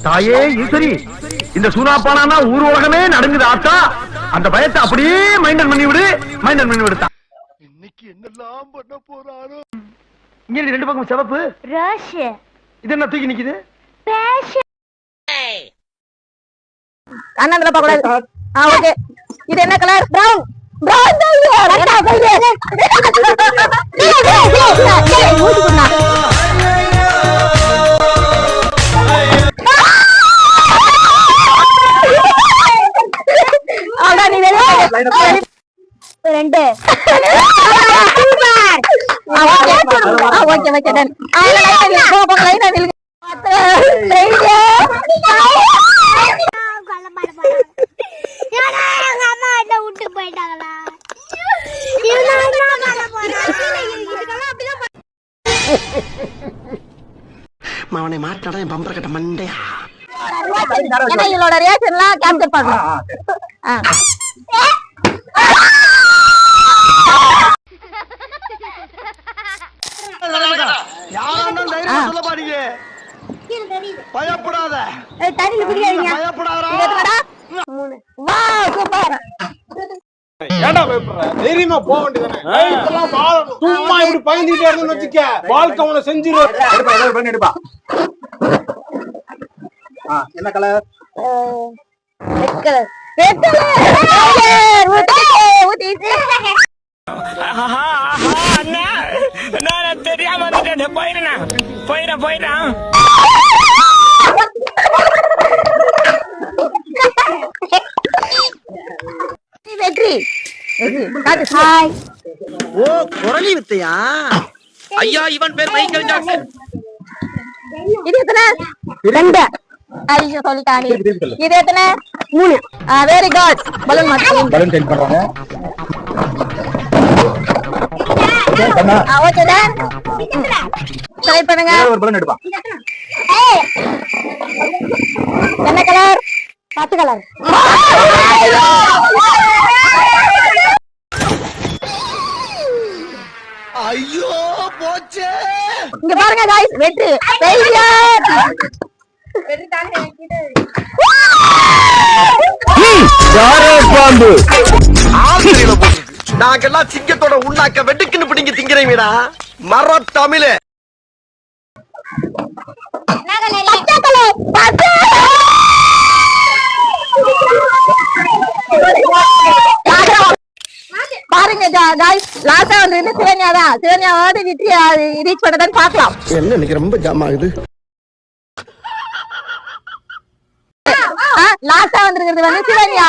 தாயே ஈஸ்வரி, இந்த சூனாப்பானா ஊர் உலகமே நடங்குது ஆத்தா. அந்த பயத்தை அப்படியே மைண்டன் பண்ணி விடுத்தா. இன்னைக்கு என்னெல்லாம் பண்ண போறாரோ. இங்க ரெண்டு பக்கம் சிவப்பு இது என்ன தூக்கி நிக்குது? அண்ணால பாக்க கூடாது. ஓகே, இது என்ன கலர்? பிரவுன். ரெண்டு அவனை மாட்டாடா என் பம்பர கட்ட மண்டையா. இவளோட ரியாக்ஷன்லாம் கேப்சர் பண்ணலாம். பயப்படாத, தைரியமா போக வேண்டியதானே. சும்மா இப்படி பயந்துட்டே இருந்தேன்னு வச்சுக்க, வாழ்க்கை உன செஞ்சிருவாரு. என்ன கலர்? தெரியாம போயிடா. வெற்றி. ஓ, குரலி வித்தையா? ஐயா, இவன் பேர் மைக்கேல் ஜாக்சன். இது எத்தனை? ரெண்டு. ஐயோ சொல்லிட்டானே. இது எத்தனை? மூணு. Very good. பலூன் மாத்தி பலூன் சென்ட் பண்றாங்க. Okay done. ட்ரை பண்ணுங்க. ஒரு பலூன் எடுப்பா. என்ன கலர்? பச்சை கலர். ஐயோ போச்சே. இங்க பாருங்க गाइस, வெற்றி. நாங்கெல்லாம் சிங்கத்தோட உண்ணாக்க வெட்டுக்குன்னு பிடிங்க திங்கிறீங்கடா மர தமிழ். பாருங்க गाइस, லாஸ்டா வந்து சிவன்யா தான். சிவன்யாவோட வெற்றி ரீச் பண்ணதான்னு பார்க்கலாம். என்ன இன்னைக்கு ரொம்ப ஜாம் ஆகுது. லாஸ்டா வந்திருக்கிறது வந்து சிவன்யா.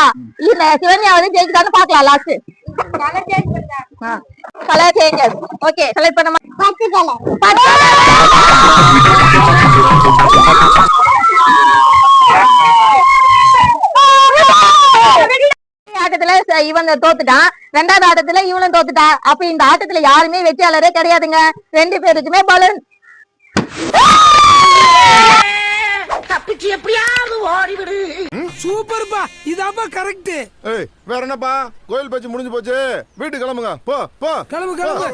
இல்ல சிவன்யா வந்து ஜெயிக்குதான்னு பார்க்கலாம். Last colour changes. Okay, select பண்ணமா. பச்சை கலர். ஆட்டத்துல இவன் தோத்துட்டான், ரெண்டாவது ஆட்டத்துல இவனும் தோத்துட்டா. அப்ப இந்த ஆட்டத்துல யாருமே வெற்றியாளரே கிடையாதுங்க. ரெண்டு பேருக்குமே பலூன். தப்பிச்சு எப்படியாவது ஓடிவிடு. சூப்பர்ப்பா, இதாப்பா கரெக்ட். வேற என்னப்பா, கோயில் பச்சு முடிஞ்சு போச்சு, வீட்டுக்கு கிளம்புங்க. போ போ கிளம்பு.